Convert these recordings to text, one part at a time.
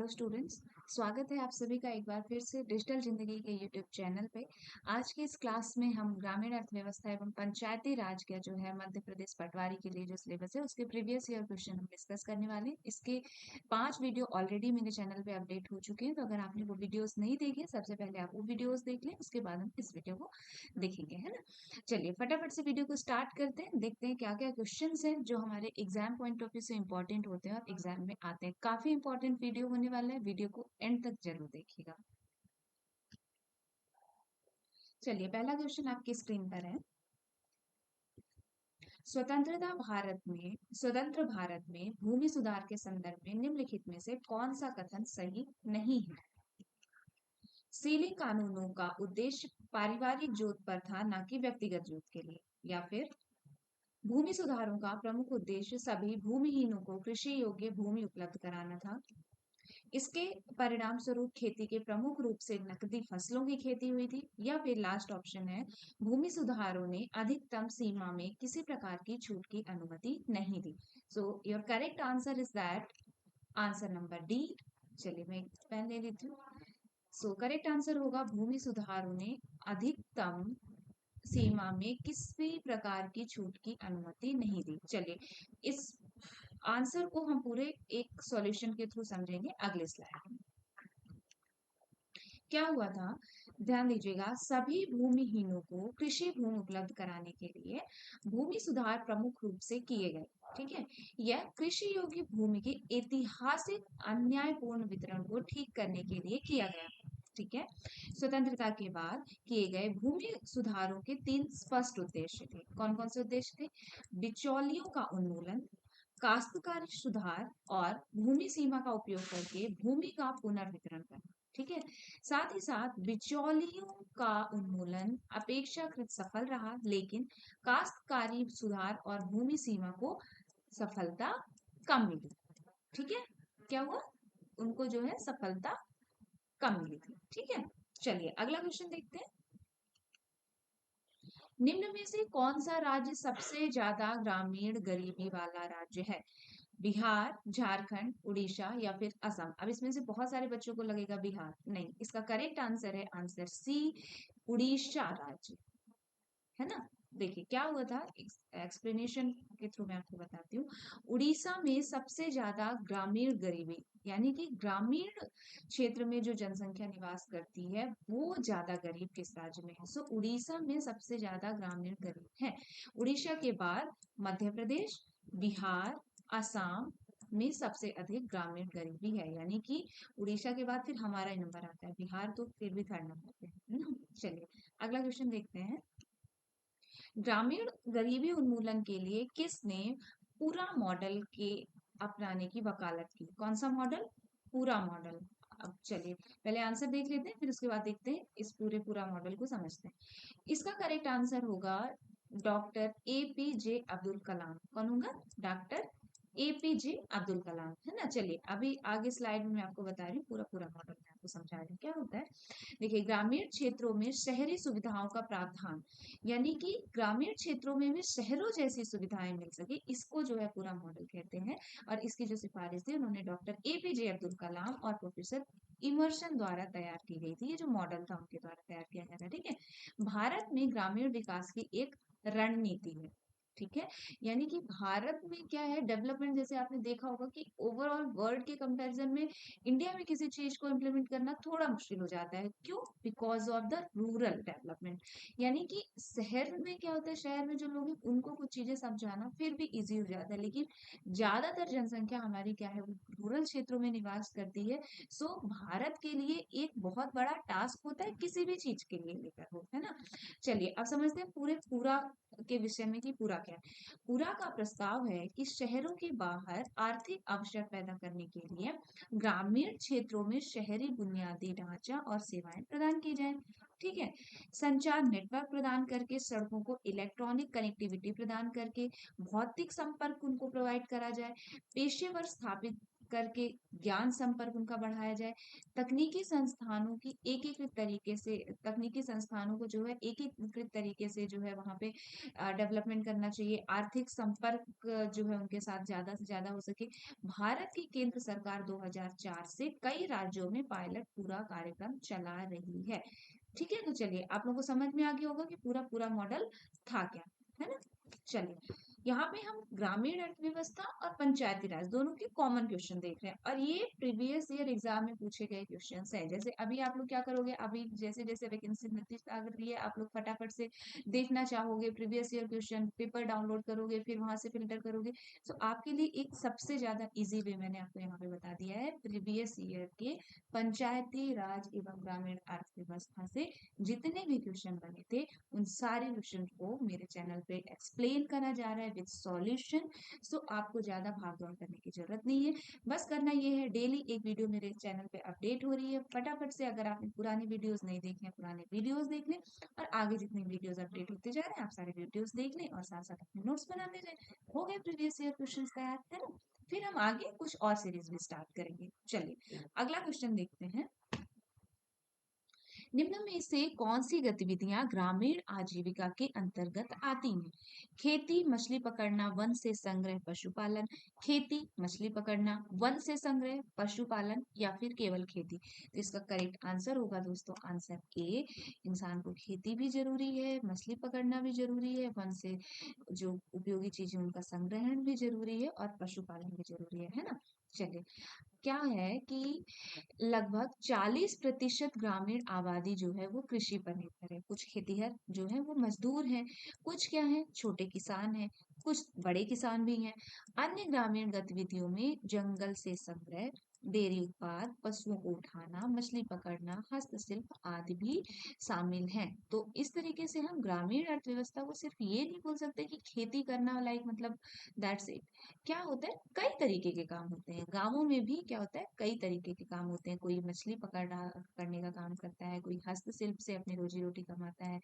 Hello students. स्वागत है आप सभी का एक बार फिर से डिजिटल जिंदगी के यूट्यूब चैनल पे। आज की इस क्लास में हम ग्रामीण अर्थव्यवस्था एवं पंचायती राज का जो है मध्य प्रदेश पटवारी के लिए जो सिलेबस है उसके प्रीवियस ईयर क्वेश्चन हम डिस्कस करने वाले हैं। इसके 5 वीडियो ऑलरेडी मेरे चैनल पे अपडेट हो चुके हैं, तो अगर आपने वो वीडियोस नहीं देखे सबसे पहले आप वो वीडियोस देख लें, उसके बाद हम इस वीडियो को देखेंगे, है ना। चलिए फटाफट से वीडियो को स्टार्ट करते हैं, देखते हैं क्या क्या क्वेश्चंस हैं जो हमारे एग्जाम पॉइंट ऑफ व्यू से इंपॉर्टेंट होते हैं और एग्जाम में आते हैं। काफी इंपॉर्टेंट वीडियो होने वाला है, वीडियो को एंड तक जरूर देखिएगा। चलिए पहला क्वेश्चन आपकी स्क्रीन पर है। स्वतंत्र भारत में भूमि सुधार के संदर्भ में निम्नलिखित में से कौन सा कथन सही नहीं है। सीलिंग कानूनों का उद्देश्य पारिवारिक जोत पर था, न कि व्यक्तिगत जोत के लिए। या फिर भूमि सुधारों का प्रमुख उद्देश्य सभी भूमिहीनों को कृषि योग्य भूमि उपलब्ध कराना था। इसके परिणाम स्वरूप खेती के प्रमुख रूप से नकदी फसलों की खेती हुई थी। या फिर लास्ट ऑप्शन है, भूमि सुधारों ने अधिकतम सीमा में किसी प्रकार की छूट की अनुमति नहीं दी। So your correct answer is that answer number D. चलिए मैं पेन ले लेती हूँ। सो करेक्ट आंसर होगा भूमि सुधारों ने अधिकतम सीमा में किसी प्रकार की छूट की अनुमति नहीं दी। चलिए इस आंसर को हम पूरे एक सॉल्यूशन के थ्रू समझेंगे अगले स्लाइड में। क्या हुआ था, ध्यान दीजिएगा, सभी भूमिहीनों को कृषि भूमि उपलब्ध कराने के लिए भूमि सुधार प्रमुख रूप से किए गए। ठीक है, यह कृषि योग्य भूमि के ऐतिहासिक अन्यायपूर्ण वितरण को ठीक करने के लिए किया गया। ठीक है, स्वतंत्रता के बाद किए गए भूमि सुधारों के 3 स्पष्ट उद्देश्य थे। कौन कौन से उद्देश्य थे? बिचौलियों का उन्मूलन, काश्तकारी सुधार और भूमि सीमा का उपयोग करके भूमि का पुनर्वितरण करना। ठीक है, साथ ही साथ बिचौलियों का उन्मूलन अपेक्षाकृत सफल रहा, लेकिन काश्तकारी सुधार और भूमि सीमा को सफलता कम मिली। ठीक है, क्या हुआ, उनको जो है सफलता कम मिली थी। ठीक है, चलिए अगला क्वेश्चन देखते हैं। निम्न में से कौन सा राज्य सबसे ज्यादा ग्रामीण गरीबी वाला राज्य है? बिहार, झारखंड, उड़ीसा या फिर असम। अब इसमें से बहुत सारे बच्चों को लगेगा बिहार, नहीं, इसका करेक्ट आंसर है आंसर सी, उड़ीसा राज्य, है ना। देखिए क्या हुआ था, एक्सप्लेनेशन के थ्रू मैं आपको बताती हूँ। उड़ीसा में सबसे ज्यादा ग्रामीण गरीबी, यानी कि ग्रामीण क्षेत्र में जो जनसंख्या निवास करती है वो ज्यादा गरीब किस राज्य में है? सो उड़ीसा में सबसे ज्यादा ग्रामीण गरीब है। उड़ीसा के बाद मध्य प्रदेश, बिहार, असम में सबसे अधिक ग्रामीण गरीबी है, यानी कि उड़ीसा के बाद फिर हमारा ही नंबर आता है, बिहार तो फिर भी थर्ड नंबर पे है ना। चलिए अगला क्वेश्चन देखते हैं। ग्रामीण गरीबी उन्मूलन के लिए किसने पूरा मॉडल के अपनाने की वकालत की? कौन सा मॉडल? पूरा मॉडल। अब चलिए पहले आंसर देख लेते हैं, फिर उसके बाद देखते हैं इस पूरा मॉडल को समझते हैं। इसका करेक्ट आंसर होगा डॉक्टर एपीजे अब्दुल कलाम। कौन होगा? डॉक्टर एपीजे अब्दुल कलाम, है ना। चलिए अभी आगे स्लाइड में मैं आपको बता रही हूँ, पूरा मॉडल मैं आपको समझा रही हूँ क्या होता है। देखिए ग्रामीण क्षेत्रों में शहरी सुविधाओं का प्रावधान, यानी कि ग्रामीण क्षेत्रों में भी शहरों जैसी सुविधाएं मिल सके, इसको जो है पूरा मॉडल कहते हैं। और इसकी जो सिफारिश थी उन्होंने डॉक्टर एपीजे अब्दुल कलाम और प्रोफेसर इमर्सन द्वारा तैयार की गई थी। ये जो मॉडल था उनके द्वारा तैयार किया गया था। ठीक है, भारत में ग्रामीण विकास की एक रणनीति है। ठीक है, यानी कि भारत में क्या है, डेवलपमेंट, जैसे आपने देखा होगा कि ओवरऑल वर्ल्ड के कंपैरिजन में इंडिया में किसी चीज को इम्प्लीमेंट करना थोड़ा मुश्किल हो जाता है। क्यों? Because of the rural development. यानी कि शहर में क्या होता है, शहर में जो लोग हैं उनको कुछ चीजें समझाना फिर भी इजी हो जाता है, लेकिन ज्यादातर जनसंख्या हमारी क्या है, वो रूरल क्षेत्रों में निवास करती है। सो भारत के लिए एक बहुत बड़ा टास्क होता है किसी भी चीज के लिए लेकर हो, है ना। चलिए अब समझते हैं पूरा के विषय में कि पूरा क्या है। पूरा का प्रस्ताव है कि शहरों के बाहर आर्थिक अवसर पैदा करने के लिए ग्रामीण क्षेत्रों में शहरी बुनियादी ढांचा और सेवाएं प्रदान की जाए। ठीक है, संचार नेटवर्क प्रदान करके, सड़कों को इलेक्ट्रॉनिक कनेक्टिविटी प्रदान करके, भौतिक संपर्क उनको प्रोवाइड करा जाए, पेशेवर स्थापित करके ज्ञान संपर्क उनका बढ़ाया जाए। तकनीकी संस्थानों की एकीकृत तरीके से, तकनीकी संस्थानों को जो है एकीकृत तरीके से जो है वहाँ पे डेवलपमेंट करना चाहिए। आर्थिक संपर्क जो है उनके साथ ज़्यादा से ज़्यादा हो सके। भारत की केंद्र सरकार 2004 से कई राज्यों में पायलट पूरा कार्यक्रम चला रही है। ठीक है, तो चलिए आप लोगों को समझ में आ गया होगा कि पूरा पूरा मॉडल था क्या, है ना? चलिए, यहाँ पे हम ग्रामीण अर्थव्यवस्था और पंचायती राज दोनों के कॉमन क्वेश्चन देख रहे हैं, और ये प्रीवियस ईयर एग्जाम में पूछे गए क्वेश्चंस है। जैसे अभी आप लोग क्या करोगे, अभी जैसे जैसे वैकेंसी मिलती आ रही है, आप लोग फटाफट से देखना चाहोगे previous year question paper, download करोगे, फिर वहां से फिल्टर करोगे। तो आपके लिए एक सबसे ज्यादा इजी वे मैंने आपको यहाँ पे बता दिया है। प्रीवियस ईयर के पंचायती राज एवं ग्रामीण अर्थव्यवस्था से जितने भी क्वेश्चन बने थे, उन सारे क्वेश्चन को मेरे चैनल पे एक्सप्लेन करा जा रहा है विद सॉल्यूशन। सो आपको ज्यादा भाग दौड़ करने की जरूरत नहीं है। बस करना ये है, डेली एक वीडियो मेरे चैनल पे अपडेट हो रही है, फटाफट से अगर आपने पुरानी वीडियोस नहीं देखे हैं, पुराने वीडियोस देख लें, और आगे जितनी वीडियोस अपडेट होते जा रहे हैं आप सारे वीडियोस देख लें, और साथ साथ अपने नोट्स बनाते जाएं। हो गए प्रीवियस ईयर क्वेश्चन तैयार, है ना? फिर हम आगे कुछ और सीरीज भी स्टार्ट करेंगे। चलिए अगला क्वेश्चन देखते हैं। निम्न में से कौन सी गतिविधियां ग्रामीण आजीविका के अंतर्गत आती हैं? खेती, मछली पकड़ना, वन से संग्रह, पशुपालन। खेती, मछली पकड़ना, वन से संग्रह, पशुपालन, या फिर केवल खेती। तो इसका करेक्ट आंसर होगा दोस्तों आंसर ए। इंसान को खेती भी जरूरी है, मछली पकड़ना भी जरूरी है, वन से जो उपयोगी चीजें उनका संग्रहण भी जरूरी है, और पशुपालन भी जरूरी है ना? चलिए, क्या है कि लगभग 40% ग्रामीण आबादी जो है वो कृषि पर निर्भर है। कुछ खेतीहर जो है वो मजदूर हैं, कुछ क्या है छोटे किसान हैं, कुछ बड़े किसान भी हैं। अन्य ग्रामीण गतिविधियों में जंगल से संग्रह, डेयरी उत्पाद, पशुओं को उठाना, मछली पकड़ना, हस्तशिल्प आदि भी शामिल हैं। तो इस तरीके से हम ग्रामीण अर्थव्यवस्था को सिर्फ ये नहीं बोल सकते कि खेती करना, लाइक मतलब दैट्स इट। क्या होता है, कई तरीके के काम होते हैं गांवों में भी। क्या होता है, कई तरीके के काम होते हैं। कोई मछली पकड़ने का काम करता है, कोई हस्तशिल्प से अपनी रोजी रोटी कमाता है,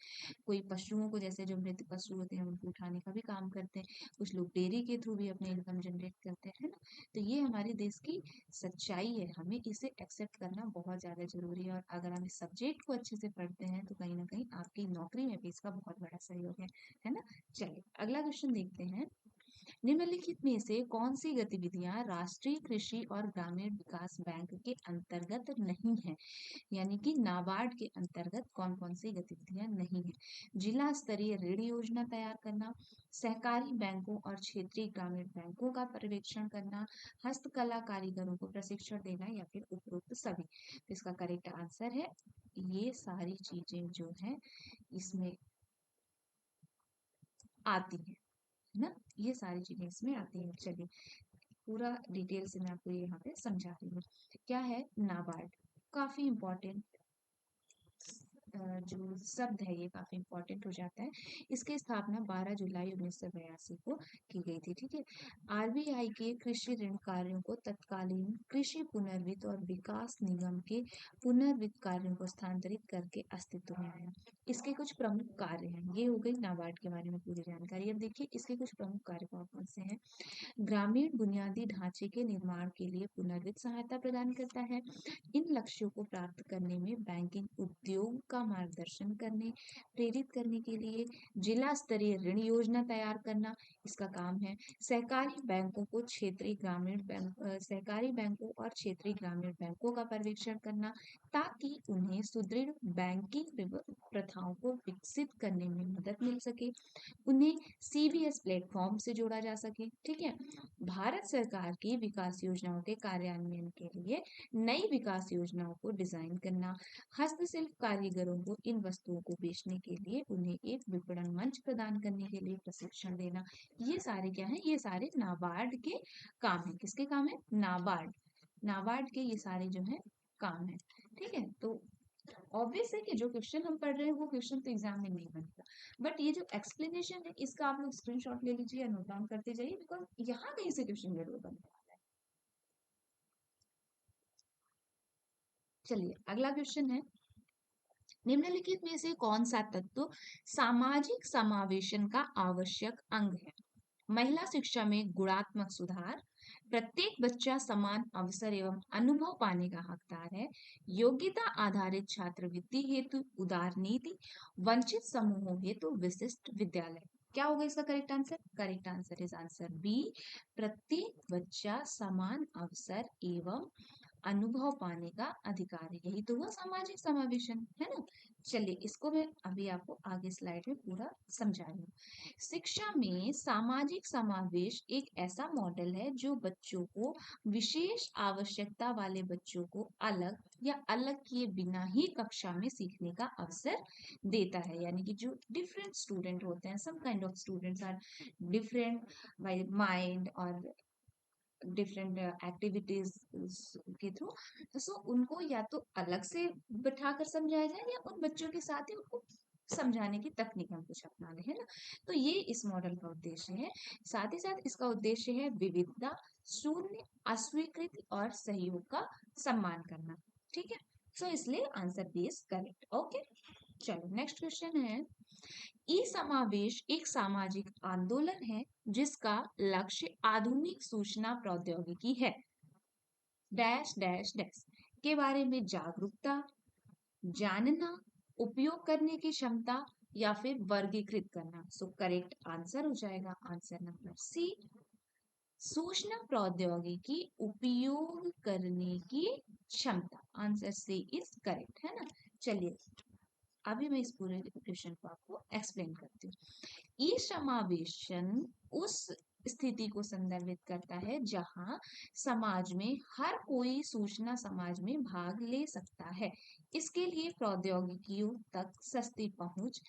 कोई पशुओं को, जैसे जो मृत पशु होते हैं उनको उठाने का भी काम करते हैं, कुछ लोग डेयरी के थ्रू भी अपने इनकम जनरेट करते हैं, है ना? तो ये हमारे देश की सच्चाई है, हमें इसे एक्सेप्ट करना बहुत ज्यादा जरूरी है। और अगर हम इस सब्जेक्ट को अच्छे से पढ़ते हैं तो कहीं ना कहीं आपकी नौकरी में भी इसका बहुत बड़ा सहयोग है ना? चलिए अगला क्वेश्चन देखते हैं। निम्नलिखित में से कौन सी गतिविधियां राष्ट्रीय कृषि और ग्रामीण विकास बैंक के अंतर्गत नहीं है? यानी कि नाबार्ड के अंतर्गत कौन कौन सी गतिविधियां नहीं है? जिला स्तरीय ऋण योजना तैयार करना, सहकारी बैंकों और क्षेत्रीय ग्रामीण बैंकों का पर्यवेक्षण करना, हस्तकला कारीगरों को प्रशिक्षण देना, या फिर उपरोक्त सभी। तो इसका करेक्ट आंसर है ये सारी चीजें जो है इसमें आती है ना? ये सारी चीजें इसमें आती हैं। चलिए पूरा डिटेल से मैं आपको ये यहाँ पे समझा रही हूँ। क्या है नाबार्ड? काफी इम्पोर्टेंट जो शब्द है, ये काफी इंपॉर्टेंट हो जाता है। इसकी स्थापना 12 जुलाई 1982 को की गई थी। ठीक है, आरबीआई के कृषि ऋण कार्यों को तत्कालीन कृषि पुनर्वित्त और विकास निगम के पुनर्वित्त कार्यों को स्थानांतरित करके अस्तित्व में आया। इसके कुछ प्रमुख कार्य हैं। ये हो गई नाबार्ड के बारे में पूरी जानकारी। अब देखिए इसके कुछ प्रमुख कार्य कौन कौन से हैं। ग्रामीण बुनियादी ढांचे के निर्माण के लिए पुनर्वित्त सहायता प्रदान करता है। इन लक्ष्यों को प्राप्त करने में बैंकिंग उद्योग का मार्गदर्शन करने, प्रेरित करने के लिए जिला स्तरीय ऋण योजना तैयार करना इसका काम है। सहकारी बैंकों को क्षेत्रीय ग्रामीण बैंक सहकारी बैंकों और क्षेत्रीय ग्रामीण बैंकों का पर्यवेक्षण करना, ताकि उन्हें सुदृढ़ बैंकिंग प्रथाओं को विकसित करने में मदद मिल सके, उन्हें सीबीएस प्लेटफॉर्म से जोड़ा जा सके। ठीक है, भारत सरकार की विकास योजनाओं के कार्यान्वयन के लिए नई विकास योजनाओं को डिजाइन करना, हस्तशिल्प कारीगरों को इन वस्तुओं को बेचने के लिए उन्हें एक विपणन मंच प्रदान करने के लिए प्रशिक्षण देना। ये सारे क्या है, ये सारे नाबार्ड के काम है। किसके काम है? नाबार्ड। नाबार्ड के ये सारे जो है काम है। ठीक है, तो ऑब्वियस है कि जो क्वेश्चन हम पढ़ रहे हैं वो क्वेश्चन तो एग्जाम में नहीं बनेगा, बट ये जो एक्सप्लेनेशन है इसका आप लोग स्क्रीनशॉट ले लीजिए या नोट डाउन करते जाइए, बिकॉज यहाँ कहीं से क्वेश्चन जरूर बनने वाला है। चलिए अगला क्वेश्चन है। निम्नलिखित में से कौन सा तत्व सामाजिक समावेशन का आवश्यक अंग है? महिला शिक्षा में गुणात्मक सुधार, प्रत्येक बच्चा समान अवसर एवं अनुभव पाने का हकदार है। योग्यता आधारित छात्रवृत्ति हेतु उदार नीति, वंचित समूहों हेतु विशिष्ट विद्यालय। क्या होगा इसका correct answer? Correct answer is answer B, प्रत्येक बच्चा समान अवसर एवं अनुभव पाने का अधिकार है। यही तो हुआ सामाजिक समावेशन, है ना। चलिए इसको मैं अभी आपको आगे स्लाइड में पूरा समझा रही हूँ। शिक्षा में सामाजिक समावेश एक ऐसा मॉडल है जो बच्चों को, विशेष आवश्यकता वाले बच्चों को अलग या अलग किए बिना ही कक्षा में सीखने का अवसर देता है। यानी कि जो डिफरेंट स्टूडेंट होते हैं, some kind of students are different by mind और डिफरेंट एक्टिविटीज के थ्रू, सो उनको या तो अलग से बिठाकर समझाया जाए या उन बच्चों के साथ ही उनको समझाने की तकनीक हम कुछ अपना लें, है ना। तो ये इस मॉडल का उद्देश्य है। साथ ही साथ इसका उद्देश्य है विविधता, शून्य, अस्वीकृति और सहयोग का सम्मान करना। ठीक है, सो इसलिए answer B is correct. Okay, चलो नेक्स्ट क्वेश्चन है। ई समावेश एक सामाजिक आंदोलन है जिसका लक्ष्य आधुनिक सूचना प्रौद्योगिकी है डैश डैश डैश के बारे में जागरूकता, जानना, उपयोग करने की क्षमता या फिर वर्गीकृत करना। सो करेक्ट आंसर हो जाएगा आंसर नंबर सी, सूचना प्रौद्योगिकी उपयोग करने की क्षमता। आंसर सी इज करेक्ट, है ना। चलिए अभी मैं इस पूरे क्वेश्चन को आपको एक्सप्लेन करती हूँ। ई समावेशन उस स्थिति को संदर्भित करता है जहां समाज में हर कोई सूचना समाज में भाग ले सकता है। इसके लिए प्रौद्योगिकियों तक सस्ती पहुंच,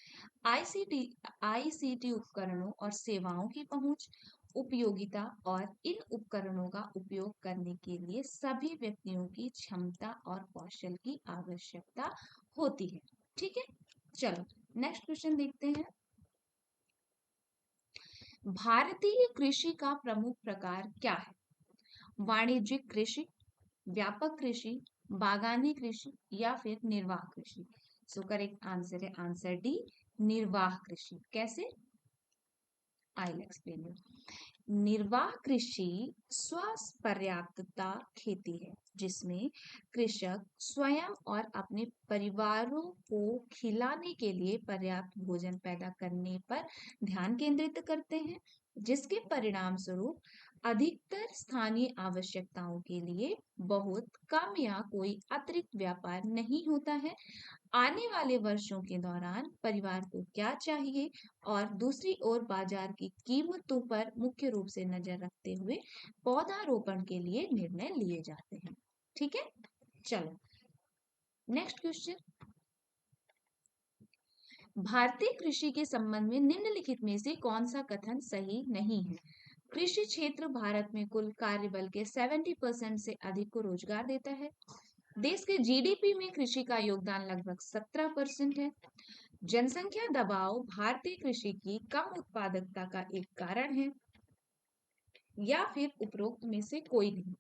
आईसीटी आईसीटी उपकरणों और सेवाओं की पहुंच, उपयोगिता और इन उपकरणों का उपयोग करने के लिए सभी व्यक्तियों की क्षमता और कौशल की आवश्यकता होती है। ठीक है, चलो नेक्स्ट क्वेश्चन देखते हैं। भारतीय कृषि का प्रमुख प्रकार क्या है? वाणिज्यिक कृषि, व्यापक कृषि, बागानी कृषि या फिर निर्वाह कृषि। सो करेक्ट आंसर है आंसर डी, निर्वाह कृषि। कैसे? I will explain you. निर्वाह कृषि स्वपर्याप्तता खेती है जिसमें कृषक स्वयं और अपने परिवारों को खिलाने के लिए पर्याप्त भोजन पैदा करने पर ध्यान केंद्रित करते हैं, जिसके परिणाम स्वरूप अधिकतर स्थानीय आवश्यकताओं के लिए बहुत कम या कोई अतिरिक्त व्यापार नहीं होता है। आने वाले वर्षों के दौरान परिवार को क्या चाहिए और दूसरी ओर बाजार की कीमतों पर मुख्य रूप से नजर रखते हुए पौधारोपण के लिए निर्णय लिए जाते हैं। ठीक है, चलो नेक्स्ट क्वेश्चन। भारतीय कृषि के संबंध में निम्नलिखित में से कौन सा कथन सही नहीं है? कृषि क्षेत्र भारत में कुल कार्यबल के 70% से अधिक को रोजगार देता है। देश के जीडीपी में कृषि का योगदान लगभग 17% है। जनसंख्या दबाव भारतीय कृषि की कम उत्पादकता का एक कारण है, या फिर उपरोक्त में से कोई नहीं।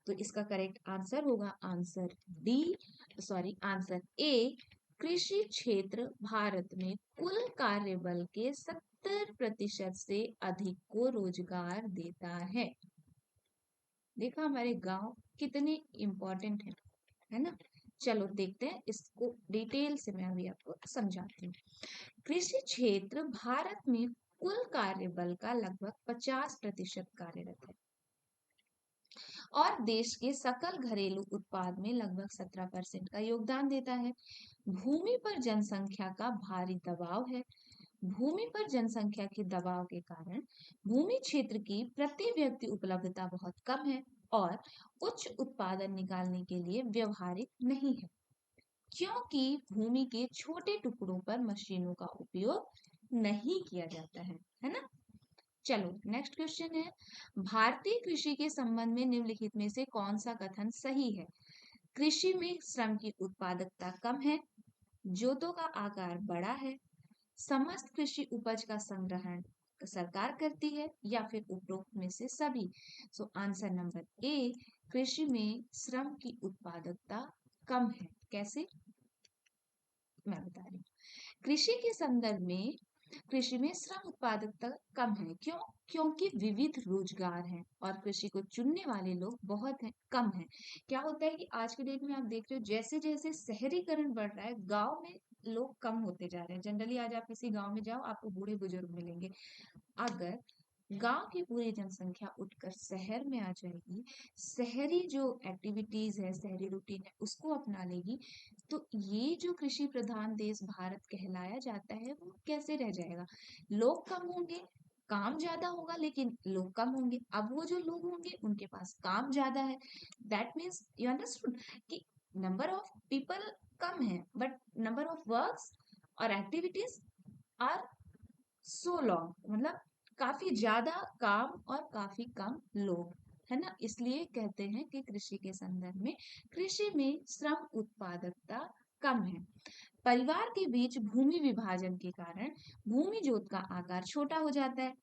तो इसका करेक्ट आंसर होगा answer D, sorry answer A, कृषि क्षेत्र भारत में कुल कार्यबल के 70% से अधिक को रोजगार देता है। देखा हमारे गांव कितने इंपॉर्टेंट है ना। चलो देखते हैं इसको डिटेल से, मैं अभी आपको समझाती हूँ। कृषि क्षेत्र भारत में कुल कार्यबल का लगभग 50% कार्यरत है और देश के सकल घरेलू उत्पाद में लगभग 17% का योगदान देता है। भूमि पर जनसंख्या का भारी दबाव है। भूमि पर जनसंख्या के दबाव के कारण भूमि क्षेत्र की प्रति व्यक्ति उपलब्धता बहुत कम है और उच्च उत्पादन निकालने के लिए व्यवहारिक नहीं है, क्योंकि भूमि के छोटे टुकड़ों पर मशीनों का उपयोग नहीं किया जाता है ना। चलो नेक्स्ट क्वेश्चन है। भारतीय कृषि के संबंध में निम्नलिखित में से कौन सा कथन सही है? कृषि में श्रम की उत्पादकता कम है, जोतों का आकार बड़ा है, समस्त कृषि उपज का संग्रहण सरकार करती है, या फिर उपरोक्त में से सभी। सो आंसर नंबर ए, कृषि में श्रम की उत्पादकता कम है। कैसे? मैं बता रही हूँ। कृषि के संदर्भ में कृषि में श्रम उत्पादकता कम है। क्यों? क्योंकि विविध रोजगार हैं और कृषि को चुनने वाले लोग बहुत हैं, कम हैं। क्या होता है कि आज के डेट में आप देख रहे हो जैसे जैसे शहरीकरण बढ़ रहा है, गांव में लोग कम होते जा रहे हैं। जनरली आज आप किसी गांव में जाओ, आपको बूढ़े बुजुर्ग मिलेंगे। अगर गांव की पूरी जनसंख्या उठकर शहर में आ जाएगी, शहरी जो एक्टिविटीज है, शहरी रूटीन है, उसको अपना लेगी, तो ये जो कृषि प्रधान देश भारत कहलाया जाता है, वो कैसे रह जाएगा? लोग कम होंगे, काम ज्यादा होगा, लेकिन लोग कम होंगे। अब वो जो लोग होंगे उनके पास काम ज्यादा है। दैट मीन्स यू अंडरस्टूड कि नंबर ऑफ पीपल कम है, बट नंबर ऑफ वर्क्स और एक्टिविटीज आर सो लॉन्ग, मतलब काफी ज्यादा काम और काफी कम लोग, है ना? इसलिए कहते हैं कि कृषि के संदर्भ में कृषि में श्रम उत्पादकता कम है। परिवार के बीच भूमि विभाजन के कारण भूमि जोत का आकार छोटा हो जाता है।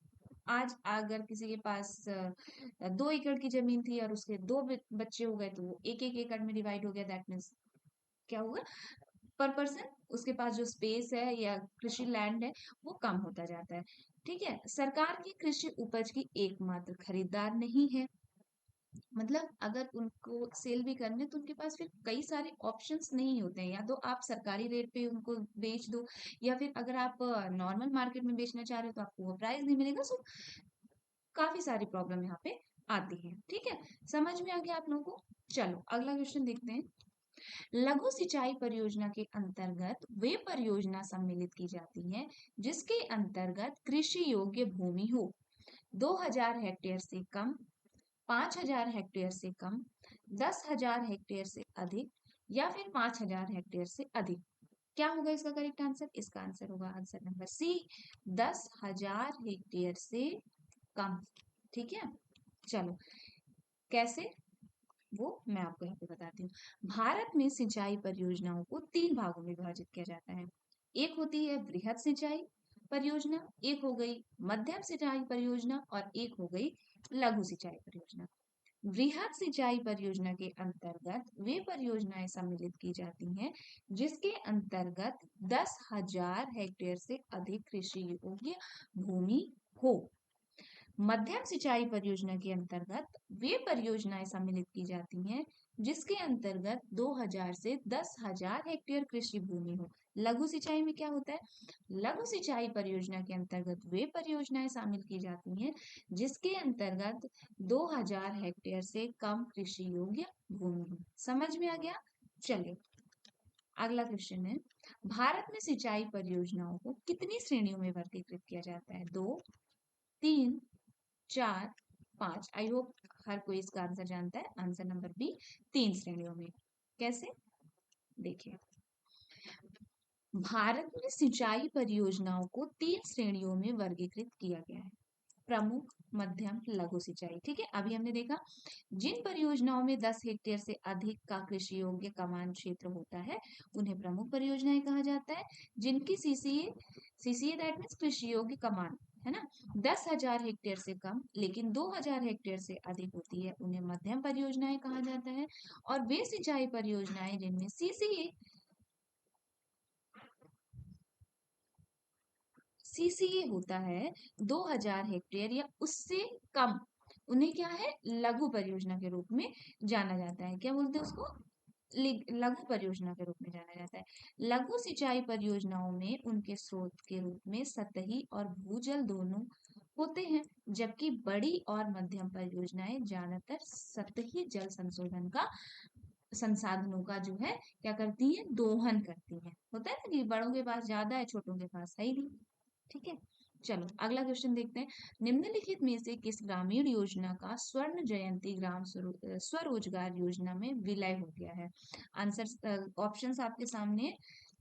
आज अगर किसी के पास 2 एकड़ की जमीन थी और उसके दो बच्चे हो गए, तो वो एक एक एकड़ में डिवाइड हो गया। दैट मीन्स क्या हुआ? पर पर्सन उसके पास जो स्पेस है या कृषि लैंड है, वो कम होता जाता है। ठीक है, सरकार की कृषि उपज की एकमात्र खरीदार नहीं है। मतलब अगर उनको सेल भी करने, तो उनके पास फिर कई सारे ऑप्शंस नहीं होते हैं। या तो आप सरकारी रेट पे उनको बेच दो, या फिर अगर आप नॉर्मल मार्केट में बेचना चाह रहे हो तो आपको वो प्राइस नहीं मिलेगा। सो काफी सारी प्रॉब्लम यहाँ पे आती है। ठीक है, समझ में आ गया आप लोगों को? चलो अगला क्वेश्चन देखते हैं। लघु सिंचाई परियोजना के अंतर्गत वे परियोजना सम्मिलित की जाती है जिसके अंतर्गत कृषि योग्य भूमि हो 2000 हेक्टेयर से कम, 5000 हेक्टेयर से कम, 10,000 हेक्टेयर से अधिक, या फिर 5000 हेक्टेयर से अधिक। क्या होगा इसका करेक्ट आंसर? इसका आंसर होगा आंसर नंबर सी, 10,000 हेक्टेयर से कम। ठीक है, चलो कैसे, वो मैं आपको यहाँ पे बताती हूँ। भारत में सिंचाई परियोजनाओं को 3 भागों में विभाजित किया जाता है। एक होती है बृहद सिंचाई परियोजना, एक हो गई मध्यम सिंचाई परियोजना, और एक हो गई लघु सिंचाई परियोजना। वृहद सिंचाई परियोजना के अंतर्गत वे परियोजनाएं सम्मिलित की जाती हैं जिसके अंतर्गत 10,000 हेक्टेयर से अधिक कृषि योग्य भूमि हो। मध्यम सिंचाई परियोजना के अंतर्गत वे परियोजनाएं सम्मिलित की जाती हैं जिसके अंतर्गत 2000 से 10,000 हेक्टेयर कृषि भूमि हो। लघु सिंचाई में क्या होता है? लघु सिंचाई परियोजना के अंतर्गत वे परियोजनाएं शामिल की जाती हैं जिसके अंतर्गत 2000 हेक्टेयर से कम कृषि योग्य भूमि हो। समझ में आ गया? चलिए अगला क्वेश्चन है। भारत में सिंचाई परियोजनाओं को कितनी श्रेणियों में वर्गीकृत किया जाता है? 2, 3, 4, 5। आई होप हर कोई इसका आंसर जानता है। आंसर नंबर बी, 3 श्रेणियों में। कैसे? देखिए, भारत में सिंचाई परियोजनाओं को 3 श्रेणियों में वर्गीकृत किया गया है। प्रमुख, मध्यम, लघु सिंचाई। ठीक है, अभी हमने देखा जिन परियोजनाओं में 10 हेक्टेयर से अधिक का कृषि योग्य कमान क्षेत्र होता है उन्हें प्रमुख परियोजनाएं कहा जाता है। जिनकी सीसीए, सीसीए दैट मीन्स कृषि योग्य कमान, है ना, 10,000 हेक्टेयर से कम लेकिन 2000 हेक्टेयर से अधिक होती है, उन्हें मध्यम परियोजनाएं कहा जाता है। और वे सिंचाई परियोजनाएं जिनमें सीसीए, सीसीए होता है 2000 हेक्टेयर या उससे कम, उन्हें क्या है? लघु परियोजना के रूप में जाना जाता है। क्या बोलते हैं उसको? लघु परियोजना के रूप में जाना जाता है। लघु सिंचाई परियोजनाओं में उनके स्रोत के रूप में सतही और भूजल दोनों होते हैं, जबकि बड़ी और मध्यम परियोजनाएं ज्यादातर सतही जल संशोधन का संसाधनों का जो है क्या करती है? दोहन करती है। होता है ना कि बड़ों के पास ज्यादा है, छोटों के पास है ही नहीं। ठीक है, चलो अगला क्वेश्चन देखते हैं। निम्नलिखित में से किस ग्रामीण योजना का स्वर्ण जयंती ग्राम स्वरोजगार योजना में विलय हो गया है? आंसर ऑप्शंस आपके सामने है।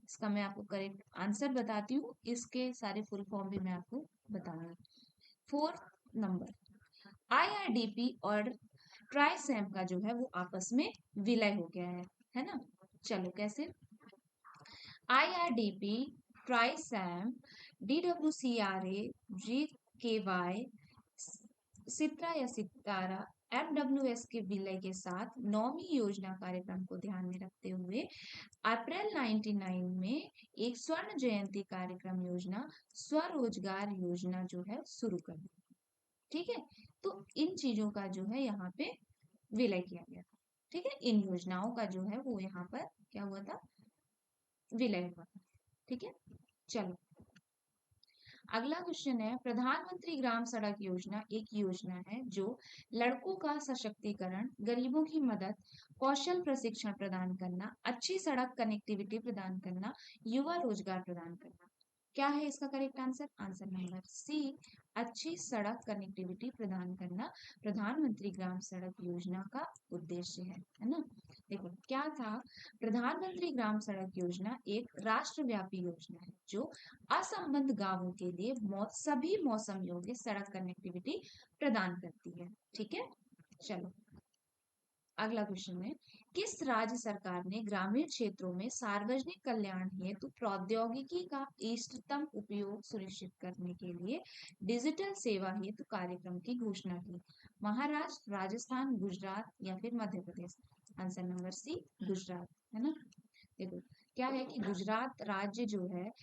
इसका मैं आपको करेक्ट आंसर बताती हूँ, इसके सारे फुल फॉर्म भी मैं आपको बताऊंगी। 4 नंबर, आईआरडीपी और ट्राइसैम का जो है वो आपस में विलय हो गया है ना? चलो कैसे? आईआरडीपी, ट्राइसैम, डीडब्ल्यूसीआरए, जीकेवाई, सित्रा या सितारा, FWS के विलय के साथ 9वीं योजना कार्यक्रम को ध्यान में रखते हुए अप्रैल 99 में एक स्वर्ण जयंती कार्यक्रम योजना स्वरोजगार योजना जो है शुरू कर दी। ठीक है, तो इन चीजों का जो है यहाँ पे विलय किया गया था। ठीक है, इन योजनाओं का जो है वो यहाँ पर क्या हुआ था, विलय हुआ था। ठीक है, चलो अगला क्वेश्चन है, प्रधानमंत्री ग्राम सड़क योजना एक योजना है जो लड़कों का सशक्तिकरण, गरीबों की मदद, कौशल प्रशिक्षण प्रदान करना, अच्छी सड़क कनेक्टिविटी प्रदान करना, युवा रोजगार प्रदान करना। क्या है इसका correct answer? Answer number C, अच्छी सड़क कनेक्टिविटी प्रदान करना प्रधानमंत्री ग्राम सड़क योजना का उद्देश्य है ना। देखो क्या था, प्रधानमंत्री ग्राम सड़क योजना एक राष्ट्रव्यापी योजना है जो असंबद्ध गांवों के लिए सभी मौसम योग्य सड़क कनेक्टिविटी प्रदान करती है। ठीक है, चलो अगला क्वेश्चन है, किस राज्य सरकार ने ग्रामीण क्षेत्रों में सार्वजनिक कल्याण हेतु प्रौद्योगिकी का इष्टतम उपयोग सुनिश्चित करने के लिए डिजिटल सेवा हेतु कार्यक्रम की घोषणा की? महाराष्ट्र, राजस्थान, गुजरात या फिर मध्य प्रदेश? आंसर नंबर सी, गुजरात, है ना। देखो क्या है कि गुजरात राज्य जो है,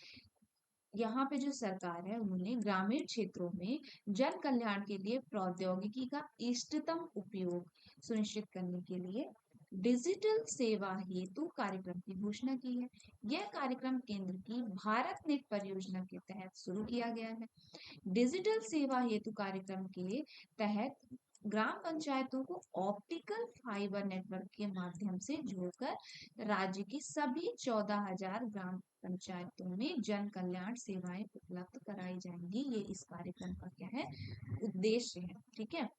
यहाँ पे जो सरकार है उन्होंने ग्रामीण क्षेत्रों में जन कल्याण के लिए प्रौद्योगिकी का इष्टतम उपयोग सुनिश्चित करने के लिए डिजिटल सेवा हेतु कार्यक्रम की घोषणा की है। यह कार्यक्रम केंद्र की भारत नेट परियोजना के तहत शुरू किया गया है। डिजिटल सेवा हेतु कार्यक्रम के तहत ग्राम पंचायतों को ऑप्टिकल फाइबर नेटवर्क के माध्यम से जोड़कर राज्य की सभी 14,000 ग्राम पंचायतों में जन कल्याण सेवाएं उपलब्ध कराई जाएंगी। ये इस कार्यक्रम का क्या है, उद्देश्य है। ठीक है,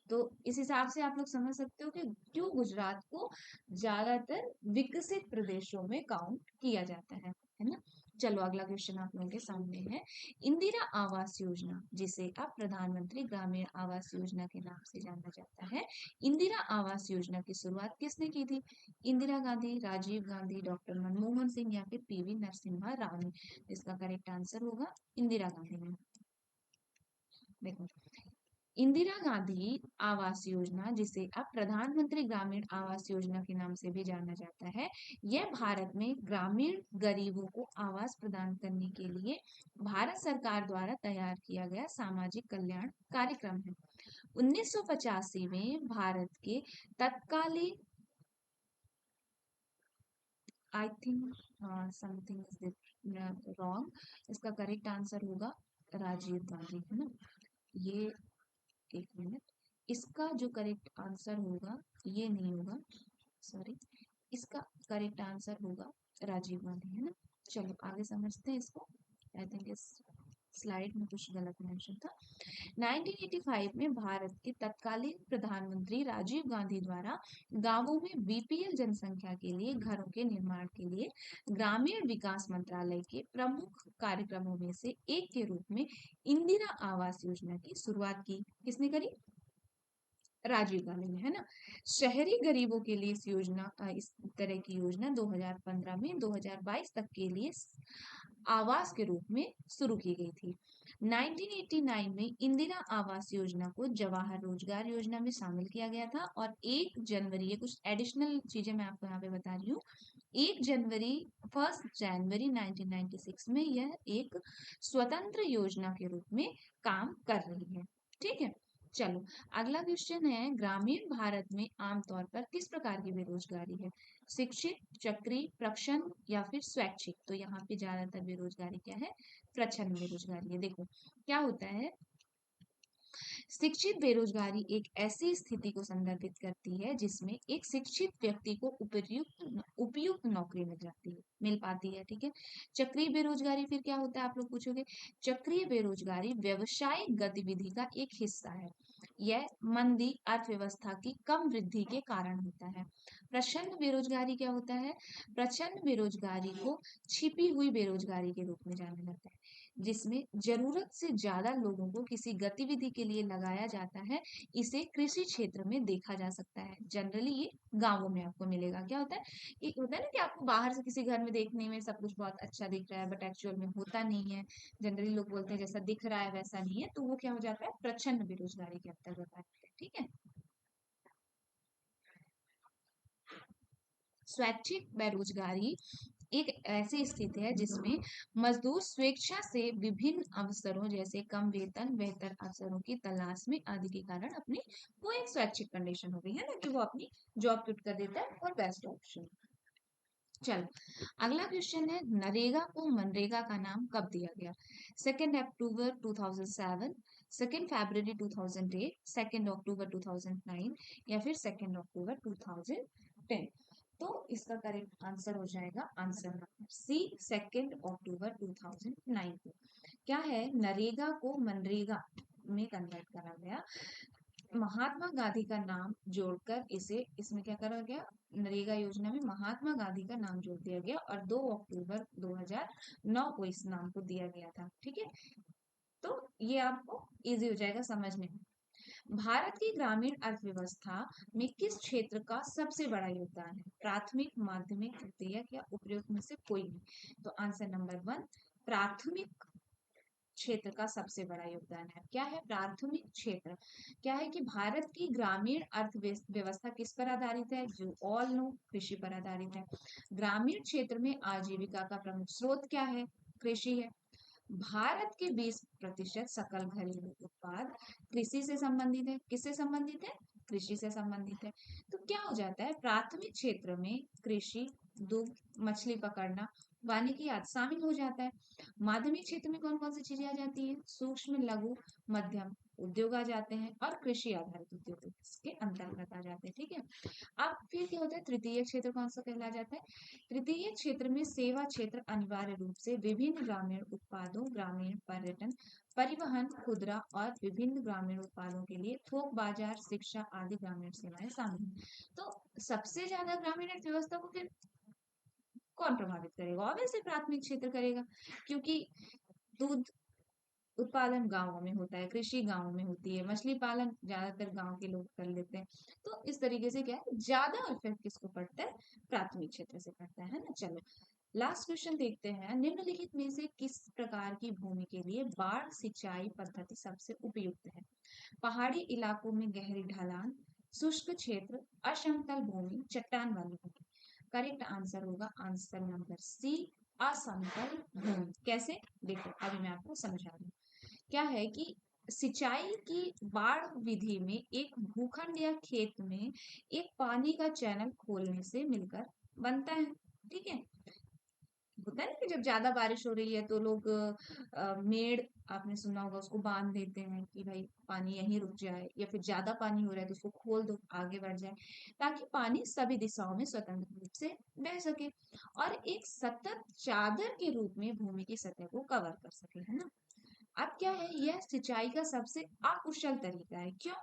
तो इस हिसाब से आप लोग समझ सकते हो कि क्यों गुजरात को ज्यादातर विकसित प्रदेशों में काउंट किया जाता है ना। चलो अगला क्वेश्चन आप लोगों के सामने है, इंदिरा आवास योजना जिसे अब प्रधानमंत्री ग्रामीण आवास योजना के नाम से जाना जाता है, इंदिरा आवास योजना की शुरुआत किसने की थी? इंदिरा गांधी, राजीव गांधी, डॉक्टर मनमोहन सिंह या फिर पीवी नरसिम्हा राव ने? इसका करेक्ट आंसर होगा इंदिरा गांधी ने। देखो इंदिरा गांधी आवास योजना जिसे अब प्रधानमंत्री ग्रामीण आवास योजना के नाम से भी जाना जाता है, यह भारत में ग्रामीण गरीबों को आवास प्रदान करने के लिए भारत सरकार द्वारा तैयार किया गया सामाजिक कल्याण कार्यक्रम है। 1985 में भारत के तत्कालीन, I think something is wrong, इसका करेक्ट आंसर होगा राजीव गांधी, है ना। ये एक मिनट, इसका जो करेक्ट आंसर होगा ये नहीं होगा, सॉरी, इसका करेक्ट आंसर होगा राजीव गांधी, है ना। चलो आगे समझते हैं इसको। आई थिंक इस स्लाइड में कुछ गलत मेंशन था। 1985 में भारत के तत्कालीन प्रधानमंत्री राजीव गांधी द्वारा गांवों में बीपीएल जनसंख्या के लिए घरों के निर्माण के लिए ग्रामीण विकास मंत्रालय के प्रमुख कार्यक्रमों में से एक के रूप में इंदिरा आवास योजना की शुरुआत की। किसने करी? राजीव गांधी ने, है ना। शहरी गरीबों के लिए इस योजना इस तरह की योजना 2015 में 2022 तक के लिए आवास के रूप में शुरू की गई थी। 1989 में इंदिरा आवास योजना को जवाहर रोजगार योजना में शामिल किया गया था और 1 जनवरी, ये कुछ एडिशनल चीजें मैं आपको यहाँ पे बता रही हूँ, 1 जनवरी 1996 में यह एक स्वतंत्र योजना के रूप में काम कर रही है। ठीक है, चलो अगला क्वेश्चन है, ग्रामीण भारत में आमतौर पर किस प्रकार की बेरोजगारी है? शिक्षित, चक्री, प्रछन्न या फिर स्वैच्छिक? तो यहाँ पे ज्यादातर बेरोजगारी क्या है? प्रछन्न बेरोजगारी है। देखो क्या होता है, शिक्षित बेरोजगारी एक ऐसी स्थिति को संदर्भित करती है जिसमें एक शिक्षित व्यक्ति को उपयुक्त उपयुक्त नौकरी मिल जाती है, मिल पाती है। ठीक है, चक्रीय बेरोजगारी फिर क्या होता है आप लोग पूछोगे। चक्रीय बेरोजगारी व्यवसायिक गतिविधि का एक हिस्सा है, यह मंदी अर्थव्यवस्था की कम वृद्धि के कारण होता है। प्रछन्न बेरोजगारी क्या होता है? प्रछन्न बेरोजगारी को छिपी हुई बेरोजगारी के रूप में जाना जाता है, जिसमें जरूरत से ज्यादा लोगों को किसी गतिविधि के लिए लगाया जाता है। इसे कृषि क्षेत्र में देखा जा सकता है। जनरली ये गांवों में आपको मिलेगा। क्या होता है, एक होता है ना कि आपको बाहर से किसी घर में देखने में सब कुछ बहुत अच्छा दिख रहा है बट एक्चुअल में होता नहीं है। जनरली लोग बोलते हैं जैसा दिख रहा है वैसा नहीं है, तो वो क्या हो जाता है, प्रच्छन्न बेरोजगारी के अंतर्गत आता है। ठीक है, स्वैच्छिक बेरोजगारी एक ऐसी स्थिति है जिसमें मजदूर स्वेच्छा से विभिन्न अवसरों जैसे कम वेतन, बेहतर अवसरों की तलाश में आदि के कारण अपनी वो एक स्वैच्छिक कंडीशन हो गई है ना कि वो अपनी जॉब क्विट कर देता है और बेस्ट ऑप्शन। चलो अगला क्वेश्चन है, नरेगा को मनरेगा का नाम कब दिया गया? 2 अक्टूबर 2007, 2 फरवरी 2008, 2 अक्टूबर 2009 या फिर 2 अक्टूबर 2010। तो इसका करेक्ट आंसर हो जाएगा आंसर नंबर सी, 2 अक्टूबर 2009 को। क्या है, नरेगा को मनरेगा में कन्वर्ट करा गया, महात्मा गांधी का नाम जोड़कर इसे इसमें क्या करा गया, नरेगा योजना में महात्मा गांधी का नाम जोड़ दिया गया और 2 अक्टूबर 2009 को इस नाम को दिया गया था। ठीक है, तो ये आपको इजी हो जाएगा समझने में। भारत की ग्रामीण अर्थव्यवस्था में किस क्षेत्र का सबसे बड़ा योगदान है? प्राथमिक, माध्यमिक, तृतीयक या उपयुक्त में से कोई नहीं। तो आंसर नंबर 1 प्राथमिक क्षेत्र का सबसे बड़ा योगदान है। क्या है प्राथमिक क्षेत्र? क्या है कि भारत की ग्रामीण अर्थव्यवस्था किस पर आधारित है? यू ऑल नो, कृषि पर आधारित है। ग्रामीण क्षेत्र में आजीविका का प्रमुख स्रोत क्या है? कृषि है। भारत के 20% सकल घरेलू उत्पाद कृषि से संबंधित है। किससे संबंधित है? कृषि से संबंधित है। तो क्या हो जाता है, प्राथमिक क्षेत्र में कृषि, दुग्ध, मछली पकड़ना, वानिकी आदि शामिल हो जाता है। माध्यमिक क्षेत्र में कौन कौन सी चीजें आ जाती है? सूक्ष्म, लघु, मध्यम उद्योग आ जाते हैं और कृषि आधारित उद्योग इसके अंतर्गत आ जाते हैं। ठीक है, अब फिर क्या होता है, तृतीय क्षेत्र कौन सा कहला जाता है? तृतीय क्षेत्र में सेवा क्षेत्र अनिवार्य रूप से विभिन्न ग्रामीण उत्पादों, ग्रामीण पर्यटन, परिवहन, खुदरा और विभिन्न ग्रामीण उत्पादों के लिए थोक बाजार, शिक्षा आदि ग्रामीण सेवाएं शामिल हैं। तो सबसे ज्यादा ग्रामीण अर्थव्यवस्था को फिर कौन प्रभावित करेगा? ऑब्वियसली प्राथमिक क्षेत्र करेगा, क्योंकि दूध उत्पादन गांवों में होता है, कृषि गांवों में होती है, मछली पालन ज्यादातर गांव के लोग कर लेते हैं। तो इस तरीके से क्या है, ज्यादा इफेक्ट किसको पड़ता है? प्राथमिक क्षेत्र से पड़ता है ना। चलो लास्ट क्वेश्चन देखते हैं, निम्नलिखित में से किस प्रकार की भूमि के लिए बाढ़ सिंचाई पद्धति सबसे उपयुक्त है? पहाड़ी इलाकों में गहरी ढलान, शुष्क क्षेत्र, असमतल भूमि, चट्टान वाली भूमि। करेक्ट आंसर होगा आंसर नंबर सी, असमतल भूमि। कैसे? देखो अभी मैं आपको समझा रही हूँ। क्या है कि सिंचाई की बाढ़ विधि में एक भूखंड या खेत में एक पानी का चैनल खोलने से मिलकर बनता है। ठीक है, होता है ना कि जब ज्यादा बारिश हो रही है तो लोग मेड़, आपने सुना होगा, उसको बांध देते हैं कि भाई पानी यहीं रुक जाए, या फिर ज्यादा पानी हो रहा है तो उसको खोल दो आगे बढ़ जाए, ताकि पानी सभी दिशाओं में स्वतंत्र रूप से बह सके और एक सतत चादर के रूप में भूमि की सतह को कवर कर सके, है ना। अब क्या है, यह सिंचाई का सबसे अकुशल तरीका है। क्यों?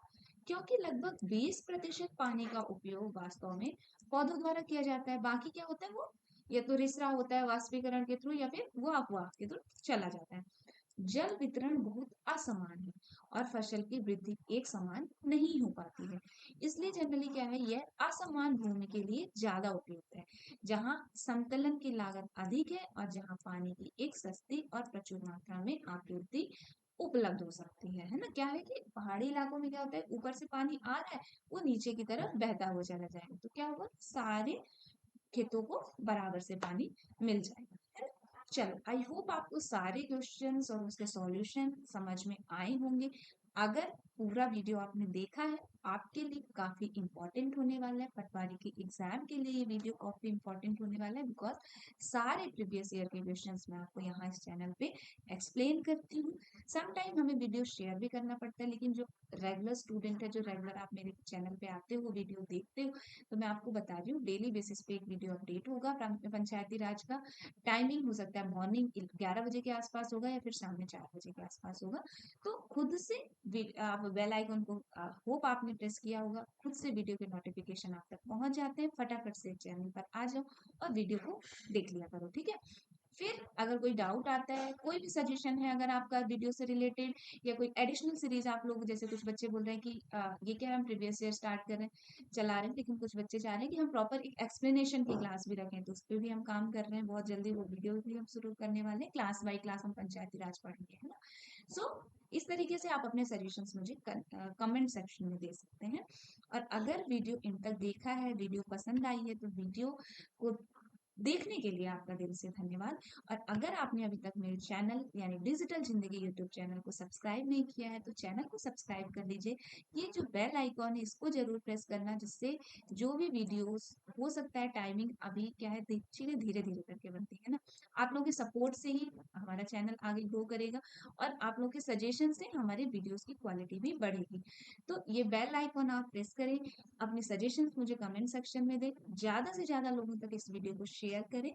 क्योंकि लगभग 20% पानी का उपयोग वास्तव में पौधों द्वारा किया जाता है, बाकी क्या होता है वो या तो रिसरा होता है वाष्पीकरण के थ्रू या फिर वो अफवाह के थ्रू चला जाता है। जल वितरण बहुत असमान है और फसल की वृद्धि एक समान नहीं हो पाती है। इसलिए जनरली क्या है, यह असमान भूमि के लिए ज्यादा उपयुक्त है, जहाँ संतलन की लागत अधिक है और जहाँ पानी की एक सस्ती और प्रचुर मात्रा में आपूर्ति उपलब्ध हो सकती है ना। क्या है कि पहाड़ी इलाकों में क्या होता है, ऊपर से पानी आ रहा है, वो नीचे की तरफ बहता हुआ चला जाएगा, तो क्या होगा, सारे खेतों को बराबर से पानी मिल जाएगा, है ना। चलो आई होप आपको सारे क्वेश्चंस और उसके सॉल्यूशन समझ में आए होंगे। अगर पूरा वीडियो आपने देखा है, आपके लिए काफी इंपॉर्टेंट होने वाला है, पटवारी के एग्जाम के लिए ये वीडियो काफी इंपॉर्टेंट होने वाला है, बिकॉज सारे प्रीवियस ईयर के क्वेश्चंस मैं आपको यहाँ इस चैनल पे एक्सप्लेन करती हूँ। सम टाइम हमें वीडियो शेयर भी करना पड़ता है, लेकिन जो रेगुलर स्टूडेंट है, जो रेगुलर आप मेरे चैनल पे आते हो, वीडियो देखते हो, तो मैं आपको बता रही हूँ डेली बेसिस पे एक वीडियो अपडेट होगा पंचायती राज का। टाइमिंग हो सकता है मॉर्निंग 11 बजे के आसपास होगा या फिर शाम में 4 बजे के आसपास होगा। तो खुद से आप बेल आइकन को होप आपने प्रेस किया होगा, खुद से वीडियो के नोटिफिकेशन आप तक पहुंच जाते हैं, फटाफट से चैनल पर आ जाओ और वीडियो को देख लिया करो। ठीक है, फिर अगर कोई डाउट आता है, कोई भी सजेशन है अगर आपका वीडियो से रिलेटेड, या कोई एडिशनल सीरीज आप लोग, जैसे कुछ बच्चे बोल रहे हैं कि ये क्या हम प्रीवियस ईयर स्टार्ट कर रहे हैं, चला रहे हैं, लेकिन कुछ बच्चे चाह रहे हैं कि हम प्रॉपर एक एक्सप्लेनेशन की क्लास भी रखें, तो उस पर भी हम काम कर रहे हैं। बहुत जल्दी वो वीडियो भी हम शुरू करने वाले हैं, क्लास बाय क्लास हम पंचायती राज पढ़ेंगे, है ना। सो इस तरीके से आप अपने सजेशंस मुझे कमेंट सेक्शन में दे सकते हैं। और अगर वीडियो इन तक देखा है, वीडियो पसंद आई है, तो वीडियो को देखने के लिए आपका दिल से धन्यवाद। और अगर आपने अभी तक मेरे चैनल यानी डिजिटल जिंदगी यूट्यूब चैनल को सब्सक्राइब नहीं किया है, तो चैनल को सब्सक्राइब कर लीजिए। ये जो बेल आइकॉन है इसको जरूर प्रेस करना, जिससे जो भी वीडियोस, हो सकता है टाइमिंग अभी क्या है, चीजें धीरे धीरे करके बनती है ना, आप लोगों के सपोर्ट से ही हमारा चैनल आगे ग्रो करेगा, और आप लोग के सजेशन से हमारे वीडियोस की क्वालिटी भी बढ़ेगी। तो ये बेल आइकॉन आप प्रेस करें, अपने सजेशंस मुझे कमेंट सेक्शन में दें, ज़्यादा से ज़्यादा लोगों तक इस वीडियो को शेयर करें,